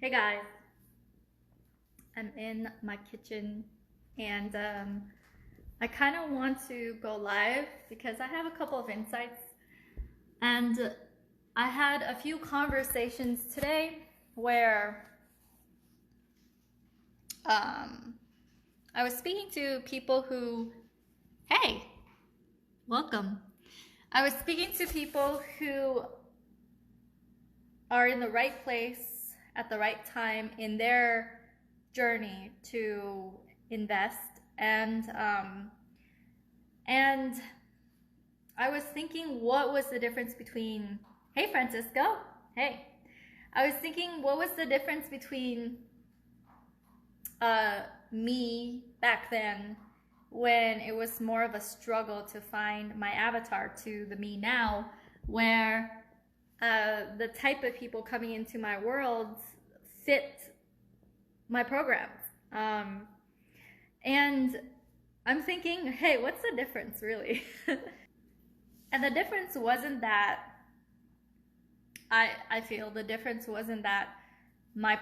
Hey guys, I'm in my kitchen and I kind of want to go live because I have a couple of insights, and I had a few conversations today where I was speaking to people who, hey, welcome. I was speaking to people who are in the right place at the right time in their journey to invest, and I was thinking, what was the difference between, hey Francisco, hey, I was thinking, what was the difference between me back then when it was more of a struggle to find my avatar to the me now, where the type of people coming into my world fit my programs. And I'm thinking, hey, what's the difference really? And the difference wasn't that, I feel the difference wasn't that my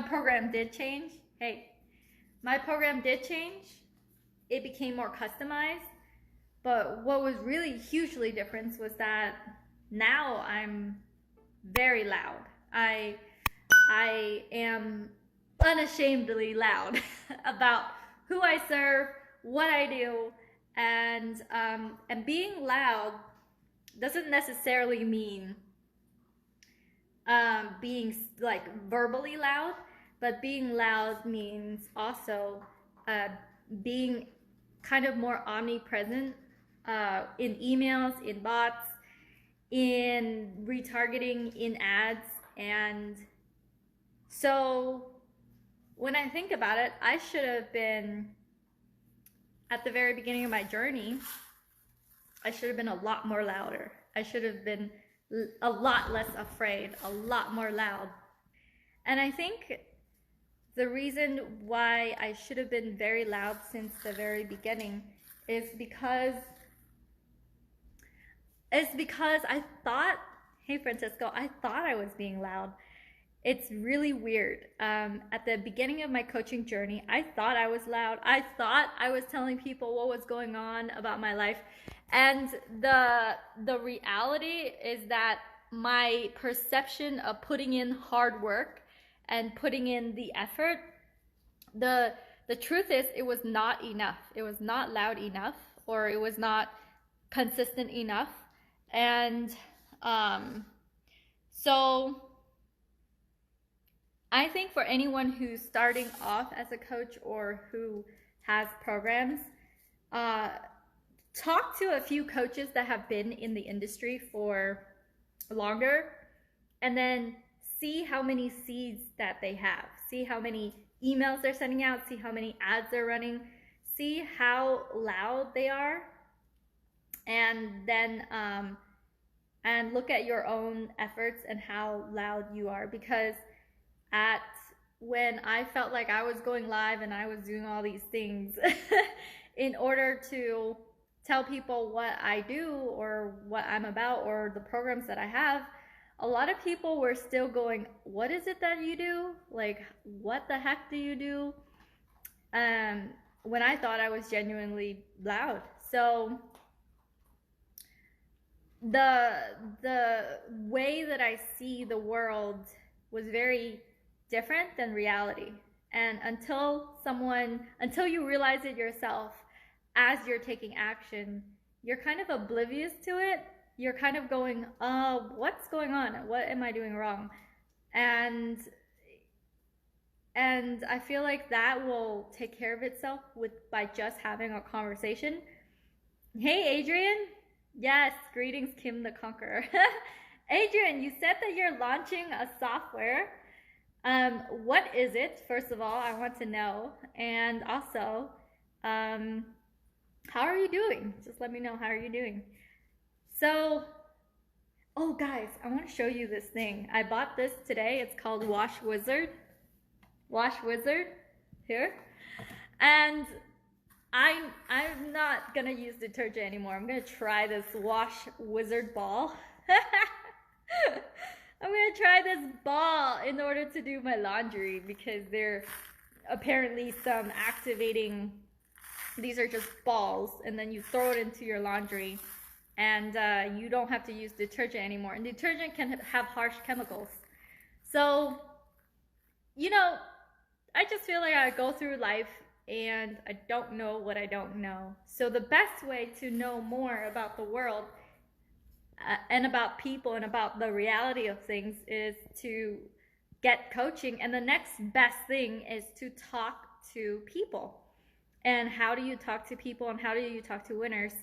program did change. Hey, my program did change. It became more customized. But what was really hugely different was that now I'm very loud. I am unashamedly loud about who I serve, what I do, and being loud doesn't necessarily mean being like verbally loud, but being loud means also being kind of more omnipresent in emails, in bots, in retargeting, in ads. And so when I think about it, I should have been, at the very beginning of my journey, I should have been a lot more louder. I should have been a lot less afraid, a lot more loud. And I think the reason why I should have been very loud since the very beginning is because I thought, hey Francisco, I thought I was being loud. It's really weird. At the beginning of my coaching journey, I thought I was loud. I thought I was telling people what was going on about my life. And the reality is that my perception of putting in hard work and putting in the effort, the truth is it was not enough. It was not loud enough, or it was not consistent enough. And so I think for anyone who's starting off as a coach or who has programs, talk to a few coaches that have been in the industry for longer, and then see how many seeds that they have. See how many emails they're sending out, see how many ads they're running, see how loud they are, and then and look at your own efforts and how loud you are. Because when I felt like I was going live and I was doing all these things in order to tell people what I do or what I'm about or the programs that I have, a lot of people were still going, what is it that you do? Like, what the heck do you do? When I thought I was genuinely loud. So the way that I see the world was very different than reality. And until you realize it yourself as you're taking action, you're kind of oblivious to it. You're kind of going, what's going on? What am I doing wrong? And I feel like that will take care of itself by just having a conversation. Hey Adrian. Yes, greetings Kim the Conqueror. Adrian, you said that you're launching a software. What is it? First of all, I want to know. And also, how are you doing? Just let me know, how are you doing? So, oh guys, I want to show you this thing. I bought this today. It's called Wash Wizard. Wash Wizard, here. And I'm not gonna use detergent anymore. I'm gonna try this Wash Wizard ball. I'm I'm gonna try this ball in order to do my laundry because there apparently some activating, these are just balls, and then you throw it into your laundry, and you don't have to use detergent anymore. And detergent can have harsh chemicals. So, you know, I just feel like I go through life and I don't know what I don't know. So the best way to know more about the world and about people and about the reality of things is to get coaching. And the next best thing is to talk to people. And how do you talk to people and how do you talk to winners?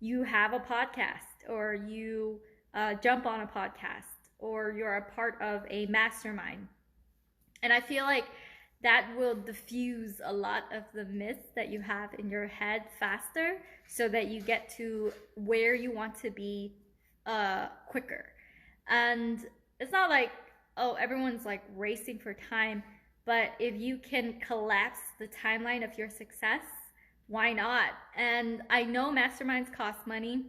You have a podcast, or you jump on a podcast, or you're a part of a mastermind. And I feel like that will diffuse a lot of the myths that you have in your head faster, so that you get to where you want to be quicker. And it's not like, oh, everyone's like racing for time, but if you can collapse the timeline of your success, why not? And I know masterminds cost money.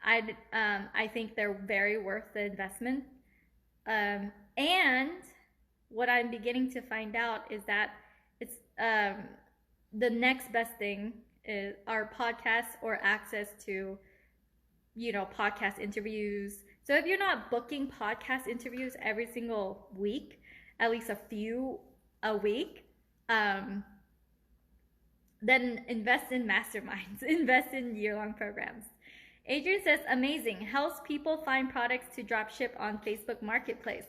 I think they're very worth the investment. And what I'm beginning to find out is that it's the next best thing is our podcasts, or access to, you know, podcast interviews. So if you're not booking podcast interviews every single week, at least a few a week, then invest in masterminds, invest in year-long programs. Adrian says, amazing, helps people find products to drop ship on Facebook Marketplace.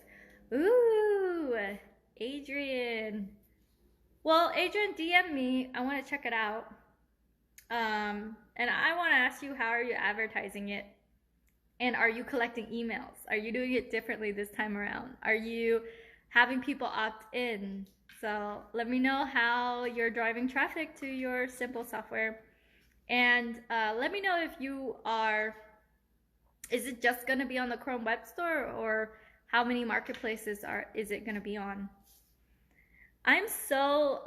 Ooh, Adrian. Well, Adrian, DM me. I want to check it out. And I want to ask you, how are you advertising it? And are you collecting emails? Are you doing it differently this time around? Are you having people opt in? So let me know how you're driving traffic to your simple software. And let me know if you are, is it just going to be on the Chrome Web Store, or how many marketplaces is it going to be on? I'm so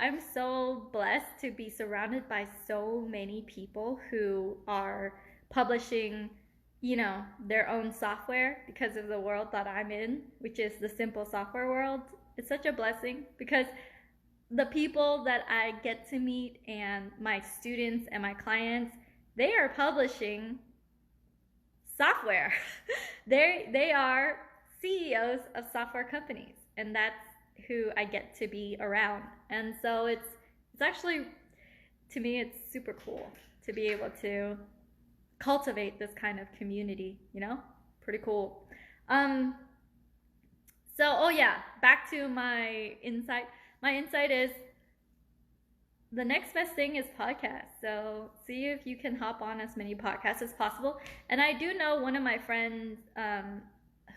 blessed to be surrounded by so many people who are publishing, you know, their own software because of the world that I'm in, which is the simple software world. It's such a blessing because the people that I get to meet and my students and my clients, they are publishing software. They are CEOs of software companies, and that's who I get to be around. And so it's actually, to me, it's super cool to be able to cultivate this kind of community, you know? Pretty cool. So, oh yeah, back to my insight. My insight is the next best thing is podcasts. So see if you can hop on as many podcasts as possible. And I do know one of my friends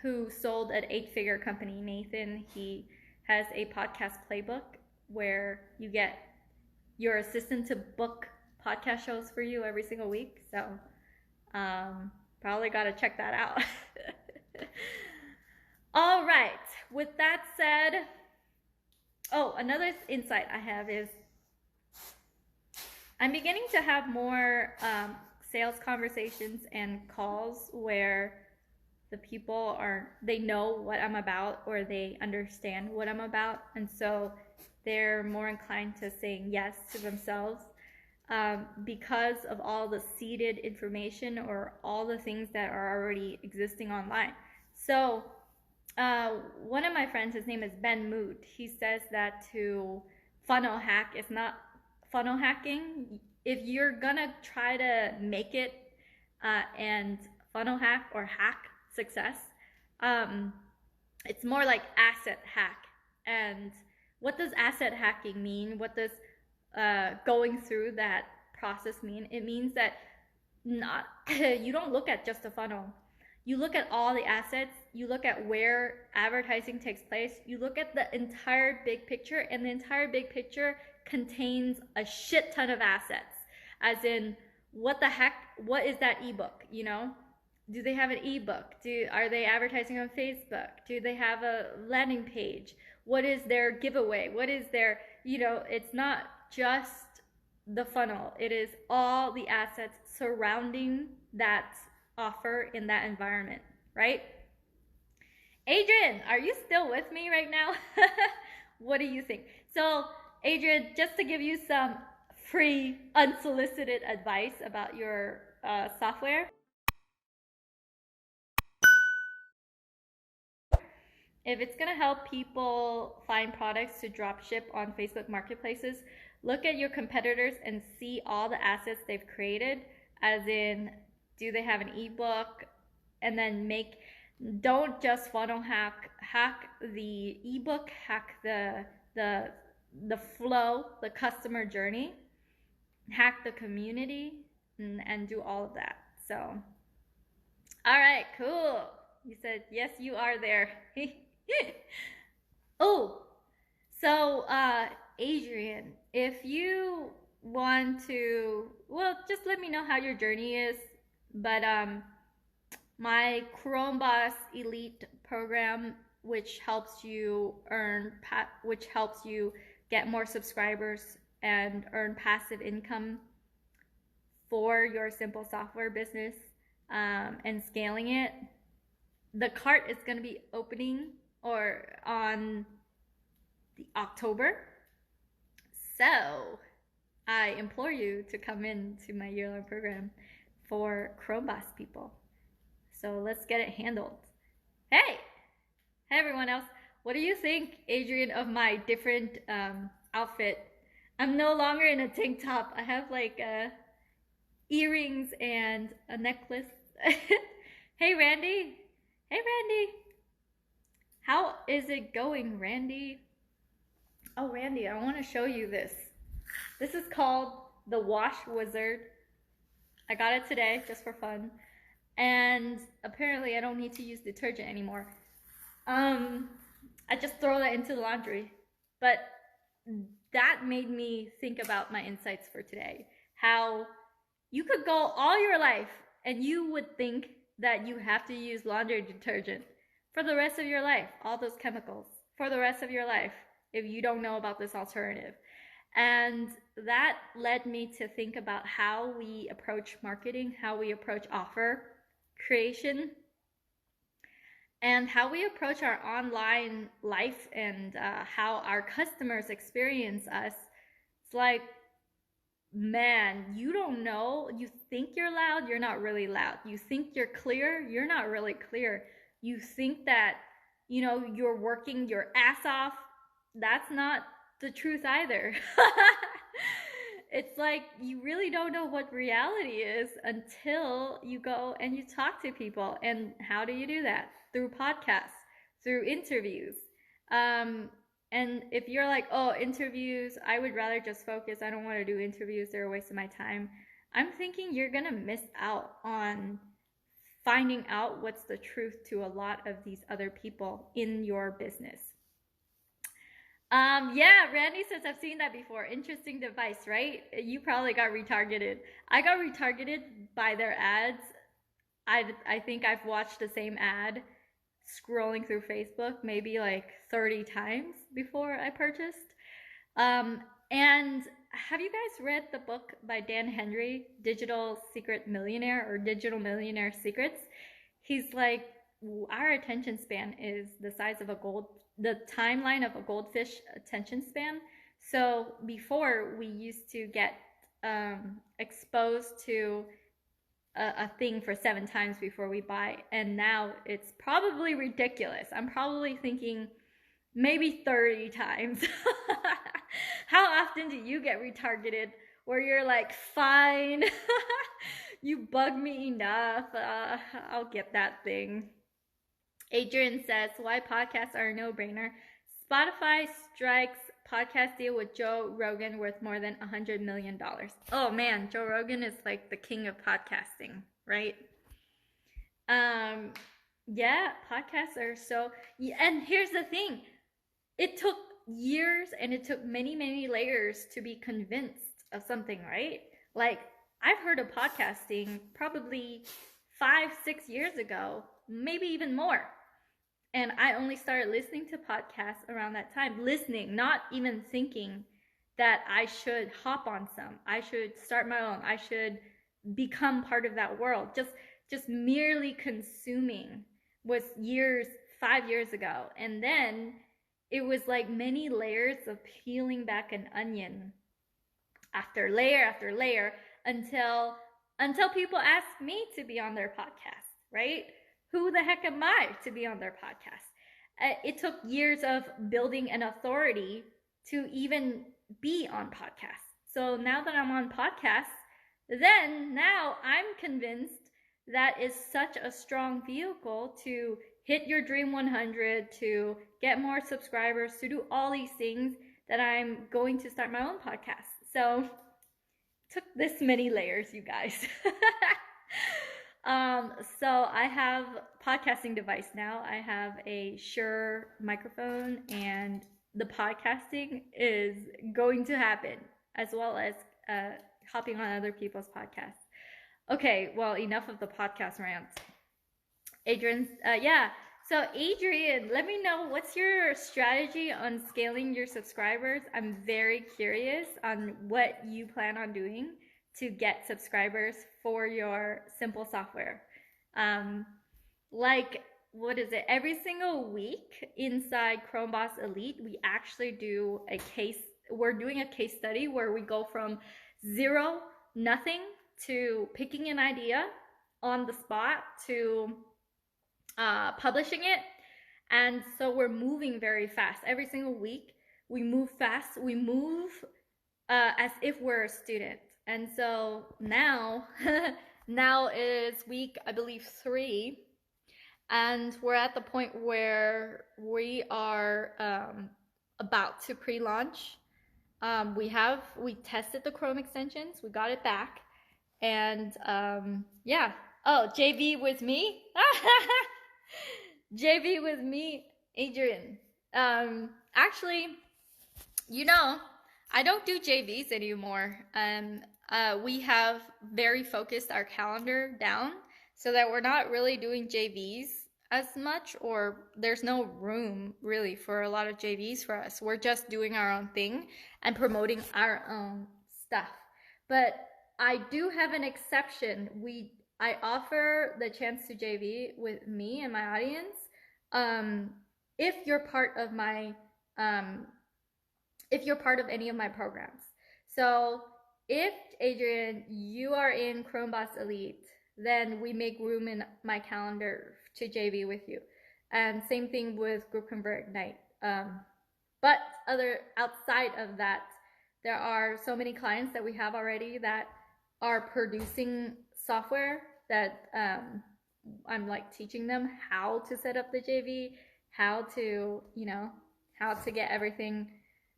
who sold an 8-figure company, Nathan. He has a podcast playbook where you get your assistant to book podcast shows for you every single week. So probably got to check that out. All right. With that said, oh, another insight I have is I'm beginning to have more sales conversations and calls where the people they know what I'm about, or they understand what I'm about, and so they're more inclined to saying yes to themselves because of all the seeded information or all the things that are already existing online. So one of my friends, his name is Ben Moot, he says that to funnel hack is not funnel hacking. If you're gonna try to make it and funnel hack or hack success, it's more like asset hack. And what does asset hacking mean? What does going through that process mean? It means that you don't look at just a funnel. You look at all the assets, you look at where advertising takes place, you look at the entire big picture, and the entire big picture contains a shit ton of assets. As in, what the heck, what is that ebook, you know? Do they have an ebook? Are they advertising on Facebook? Do they have a landing page? What is their giveaway? What is their, you know, it's not just the funnel. It is all the assets surrounding that offer in that environment, right? Adrian, are you still with me right now? What do you think? So, Adrian, just to give you some free, unsolicited advice about your software. If it's going to help people find products to drop ship on Facebook marketplaces, look at your competitors and see all the assets they've created, as in, do they have an ebook? And then don't just funnel hack the ebook, hack the flow, the customer journey, hack the community, and do all of that. So, all right, cool. You said, yes, you are there. Oh, so Adrian, if you want to, well, just let me know how your journey is. But my Chrome Boss Elite program, which helps you get more subscribers and earn passive income for your simple software business, and scaling it. The cart is going to be opening on the October. So I implore you to come into my year-long program for Chrome Boss people. So let's get it handled. Hey everyone else, what do you think, Adrian, of my different outfit? I'm no longer in a tank top. I have like earrings and a necklace. Hey Randy. Hey Randy. How is it going, Randy? Oh Randy, I want to show you this. This is called the Wash Wizard. I got it today just for fun. And apparently I don't need to use detergent anymore. I just throw that into the laundry. But that made me think about my insights for today. How you could go all your life and you would think that you have to use laundry detergent for the rest of your life, all those chemicals, for the rest of your life, if you don't know about this alternative. And that led me to think about how we approach marketing, how we approach offer creation, and how we approach our online life, and how our customers experience us. It's like, man, you don't know. You think you're loud, you're not really loud. You think you're clear, you're not really clear. You think that, you're working your ass off. That's not the truth either. It's like you really don't know what reality is until you go and you talk to people. And how do you do that? Through podcasts, through interviews. And if you're like, oh, interviews, I would rather just focus. I don't want to do interviews. They're a waste of my time. I'm thinking you're going to miss out on finding out what's the truth to a lot of these other people in your business. Yeah, Randy says, I've seen that before. Interesting device, right? You probably got retargeted. I got retargeted by their ads. I think I've watched the same ad scrolling through Facebook maybe like 30 times before I purchased. And have you guys read the book by Dan Henry, Digital Secret Millionaire, or Digital Millionaire Secrets? He's like, our attention span is the size of the timeline of a goldfish attention span. So before, we used to get exposed to a thing for 7 times before we buy, and now it's probably ridiculous. I'm probably thinking maybe 30 times. How often do you get retargeted where you're like, fine, you bug me enough, I'll get that thing? Adrian says, why podcasts are a no-brainer. Spotify strikes podcast deal with Joe Rogan worth more than $100 million. Oh man, Joe Rogan is like the king of podcasting, right? Yeah, podcasts are so, and here's the thing. It took years and it took many, many layers to be convinced of something, right? Like, I've heard of podcasting probably 5-6 years ago, maybe even more. And I only started listening to podcasts around that time. Listening, not even thinking that I should hop on some. I should start my own. I should become part of that world. Just merely consuming was years 5 years ago. And then it was like many layers of peeling back an onion after layer until people ask me to be on their podcast, right? Who the heck am I to be on their podcast? It took years of building an authority to even be on podcasts. So now that I'm on podcasts, then now I'm convinced that is such a strong vehicle to hit your dream 100, to get more subscribers, to do all these things, that I'm going to start my own podcast. So it took this many layers, you guys. So I have podcasting device now. I have a Shhhhh microphone, and the podcasting is going to happen, as well as hopping on other people's podcasts. Okay, well, enough of the podcast rant. Adrian's, yeah. So Adrian, let me know, what's your strategy on scaling your subscribers? I'm very curious on what you plan on doing to get subscribers for your simple software. Like, what is it? Every single week inside Chrome Boss Elite, we actually do a case. We're doing a case study where we go from zero, nothing, to picking an idea on the spot to publishing it. And so we're moving very fast. Every single week, we move fast. We move as if we're a student. And so now, now is week, I believe, 3. And we're at the point where we are about to pre-launch. We tested the Chrome extensions. We got it back. And yeah. Oh, JV with me? JV with me, Adrian. Actually, you know, I don't do JVs anymore. We have very focused our calendar down so that we're not really doing JVs as much, or there's no room really for a lot of JVs for us. We're just doing our own thing and promoting our own stuff. But I do have an exception. I offer the chance to JV with me and my audience if you're part of my if you're part of any of my programs. So if, Adrian, you are in Chrome Boss Elite, then we make room in my calendar to JV with you. And same thing with GroupConvert Ignite. But outside of that, there are so many clients that we have already that are producing software that I'm like teaching them how to set up the JV, how to get everything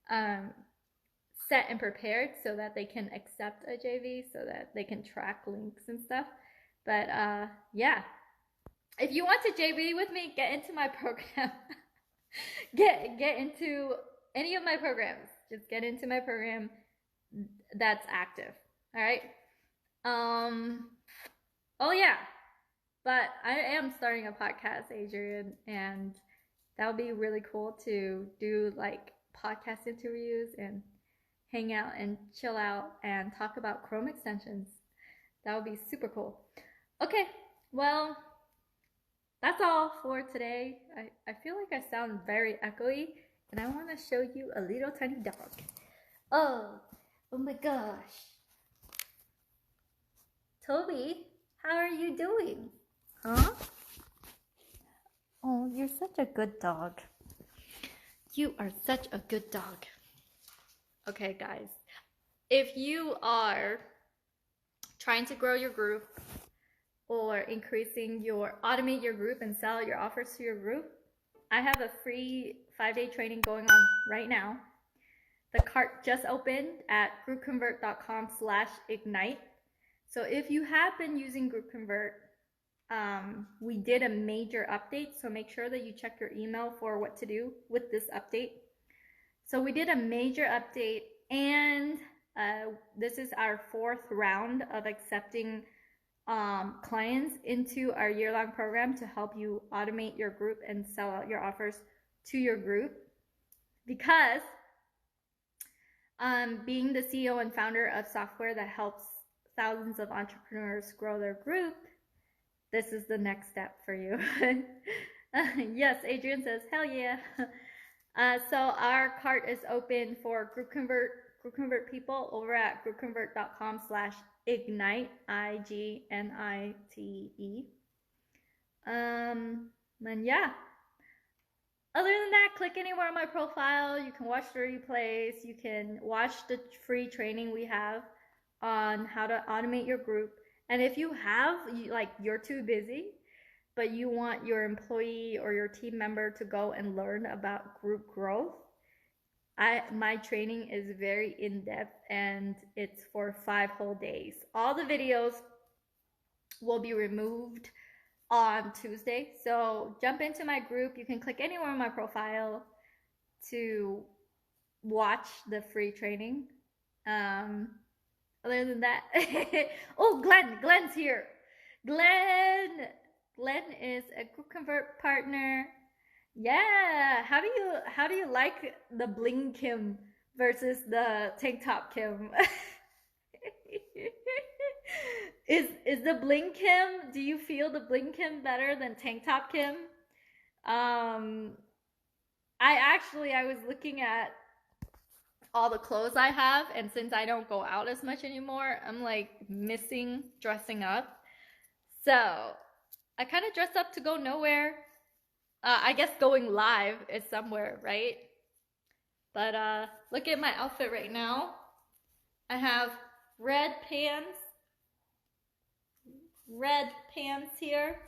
set and prepared so that they can accept a JV, so that they can track links and stuff. But yeah, if you want to JV with me, get into my program. get into any of my programs. Just get into my program that's active. All right. Oh yeah, but I am starting a podcast, Adrian, and that would be really cool to do like podcast interviews and hang out and chill out and talk about Chrome extensions. That would be super cool. Okay, well, that's all for today. I feel like I sound very echoey, and I want to show you a little tiny dog. Oh my gosh. Toby, how are you doing? Huh? Oh, you're such a good dog. You are such a good dog. Okay, guys. If you are trying to grow your group or automate your group and sell your offers to your group, I have a free 5-day training going on right now. The cart just opened at groupconvert.com/ignite. So if you have been using GroupConvert, we did a major update, so make sure that you check your email for what to do with this update. So we did a major update, and this is our 4th round of accepting clients into our year-long program to help you automate your group and sell out your offers to your group. Because being the CEO and founder of software that helps thousands of entrepreneurs grow their group, this is the next step for you. Yes, Adrian says, hell yeah. So our cart is open for GroupConvert people over at groupconvert.com/ignite, IGNITE. And yeah, other than that, click anywhere on my profile. You can watch the replays. You can watch the free training we have on how to automate your group. And if you have, you're too busy, but you want your employee or your team member to go and learn about group growth, my training is very in-depth and it's for 5 whole days. All the videos will be removed on Tuesday. So jump into my group. You can click anywhere on my profile to watch the free training. Other than that, oh, Glenn's here. Glenn is a GroupConvert partner. Yeah, how do you like the bling Kim versus the tank top Kim? Is the bling Kim, do you feel the bling Kim better than tank top Kim? I was looking at all the clothes I have, and since I don't go out as much anymore, I'm like missing dressing up. So I kind of dress up to go nowhere. I guess going live is somewhere, right? But look at my outfit right now. I have red pants here,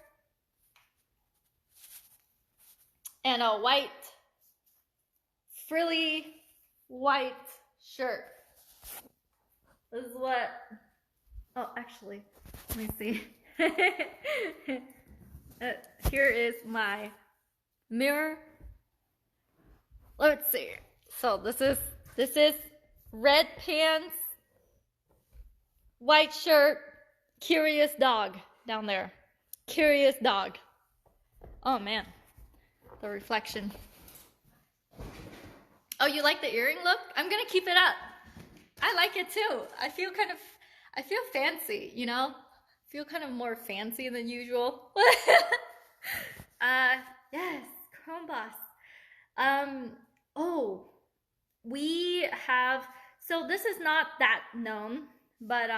and a white, frilly white shirt. This is what, oh, actually, let me see. Here is my mirror. Let's see. So this is red pants, white shirt, curious dog down there. Curious dog. Oh man, the reflection. Oh, you like the earring look? I'm gonna keep it up. I like it too. I feel fancy, you know? I feel kind of more fancy than usual. Yes, Chrome Boss. Oh, we have, so this is not that known, but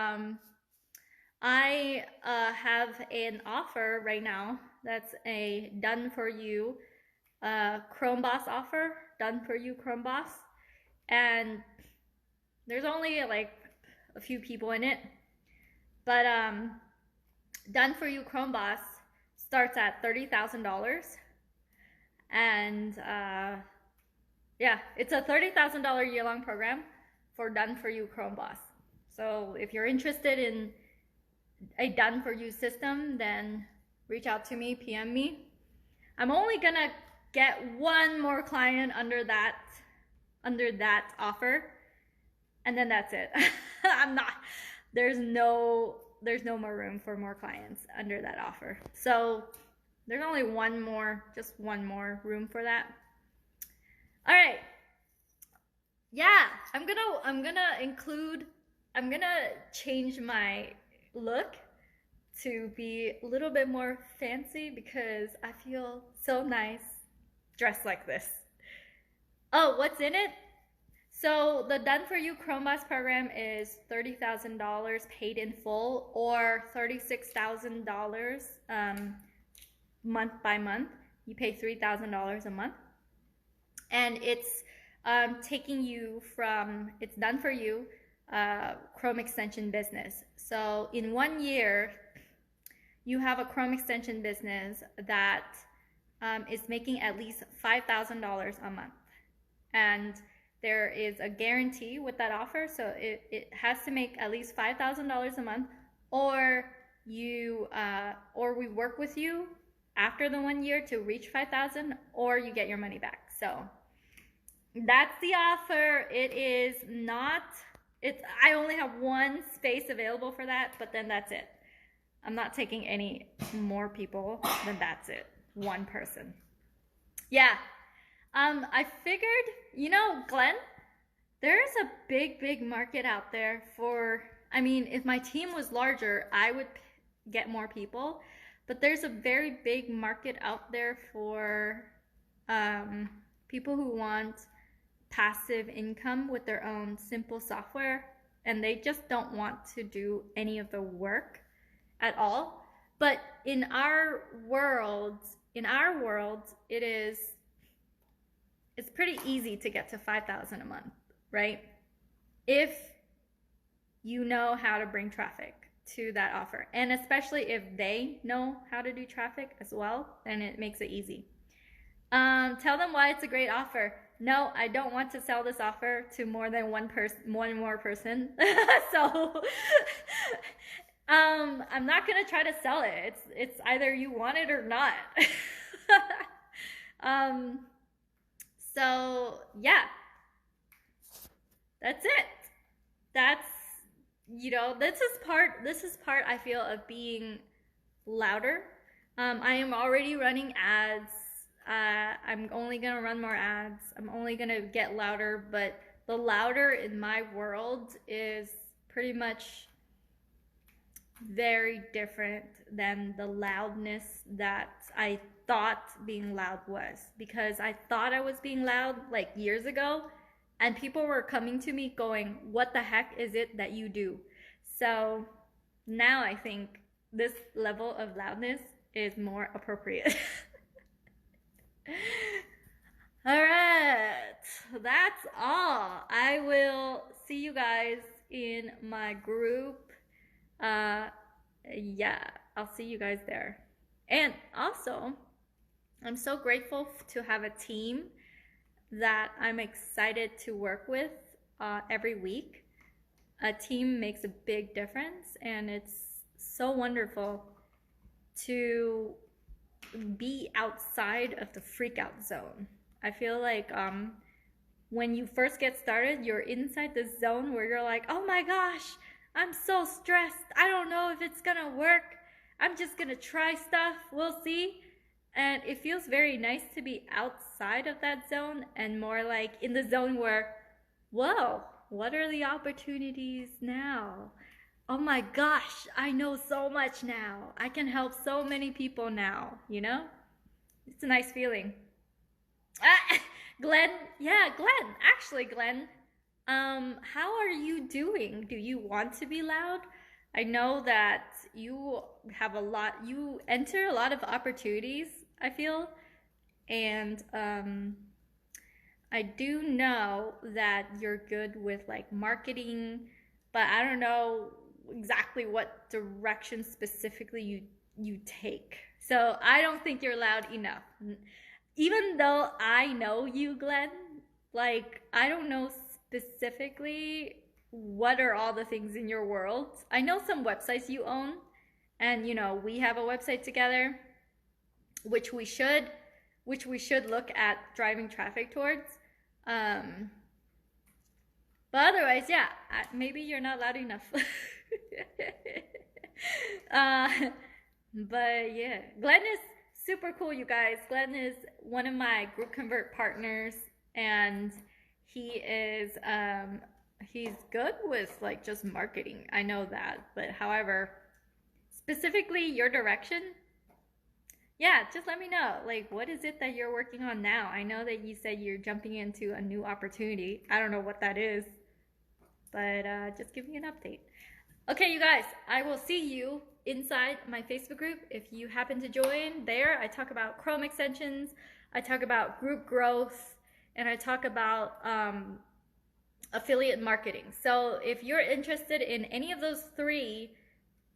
I have an offer right now that's a done for you Chrome Boss offer, done for you Chrome Boss, and there's only like a few people in it, but done for you Chrome Boss starts at $30,000, and yeah, it's a $30,000 year-long program for done for you Chrome Boss. So if you're interested in a done for you system, then reach out to me, PM me. I'm only gonna get one more client under that offer, and then that's it. There's no more room for more clients under that offer. So there's only just one more room for that. All right. Yeah, I'm gonna change my look to be a little bit more fancy because I feel so nice dressed like this. Oh, what's in it? So the Done For You Chrome Boss program is $30,000 paid in full, or $36,000 month by month. You pay $3,000 a month, and it's taking you from, it's done for you Chrome extension business. So in 1 year, you have a Chrome extension business that is making at least $5,000 a month, and there is a guarantee with that offer. So it has to make at least $5,000 a month, or or we work with you after the 1 year to reach 5,000, or you get your money back. So that's the offer. I only have one space available for that, but then that's it. I'm not taking any more people, then that's it. One person. Yeah. I figured, Glenn, there's a big market out there for, if my team was larger, I would get more people, but there's a very big market out there for people who want passive income with their own simple software, and they just don't want to do any of the work at all. But in our world, it's pretty easy to get to 5,000 a month, right? If you know how to bring traffic to that offer, and especially if they know how to do traffic as well, then it makes it easy. Tell them why it's a great offer. No, I don't want to sell this offer to more than one more person. So I'm not gonna try to sell it. It's either you want it or not. So yeah, that's it. That's, you know, this is part I feel of being louder. I am already running ads. I'm only gonna run more ads. I'm only gonna get louder, but the louder in my world is pretty much very different than the loudness that I thought being loud was, because I thought I was being loud like years ago, and people were coming to me going, what the heck is it that you do? So now I think this level of loudness is more appropriate. All right, that's all. I will see you guys in my group. Yeah, I'll see you guys there. And also, I'm so grateful to have a team that I'm excited to work with every week. A team makes a big difference, and it's so wonderful to be outside of the freak out zone. I feel like when you first get started, you're inside this zone where you're like, oh my gosh, I'm so stressed. I don't know if it's gonna work. I'm just gonna try stuff. We'll see. And it feels very nice to be outside of that zone and more like in the zone where, whoa, what are the opportunities now? Oh my gosh, I know so much now. I can help so many people now, you know? It's a nice feeling. Glenn, yeah, Glenn, actually, Glenn, how are you doing? Do you want to be loud? I know that you enter a lot of opportunities, I feel, and I do know that you're good with like marketing, but I don't know exactly what direction specifically you take. So I don't think you're loud enough. Even though I know you, Glenn, like I don't know specifically what are all the things in your world. I know some websites you own, and you know, we have a website together, which we should look at driving traffic towards. But otherwise, yeah, maybe you're not loud enough. But yeah, Glenn is super cool, you guys. Glenn is one of my GroupConvert partners, and he is he's good with like just marketing. I know that, but however, specifically your direction, yeah, just let me know. Like, what is it that you're working on now? I know that you said you're jumping into a new opportunity. I don't know what that is, but just give me an update. Okay, you guys, I will see you inside my Facebook group. If you happen to join there, I talk about Chrome extensions, I talk about group growth, and I talk about affiliate marketing. So if you're interested in any of those three,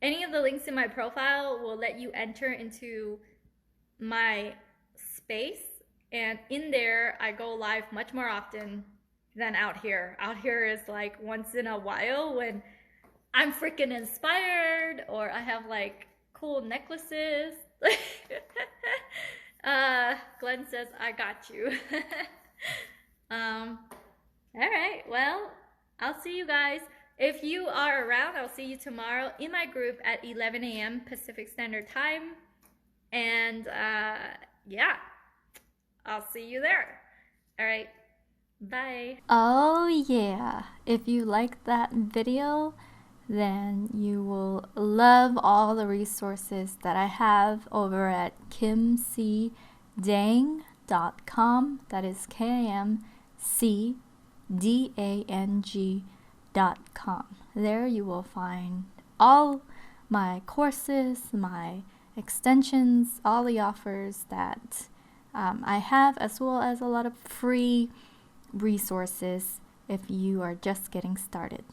any of the links in my profile will let you enter into my space, and in there I go live much more often than out here. Out here is like once in a while when I'm freaking inspired or I have like cool necklaces. Glenn says I got you. All right, well, I'll see you guys. If you are around, I'll see you tomorrow in my group at 11 a.m. Pacific Standard Time. And yeah, I'll see you there. All right, bye. Oh yeah, if you liked that video, then you will love all the resources that I have over at kimcdang.com. That is KIMCDANG.com. There you will find all my courses, my extensions, all the offers that I have, as well as a lot of free resources if you are just getting started.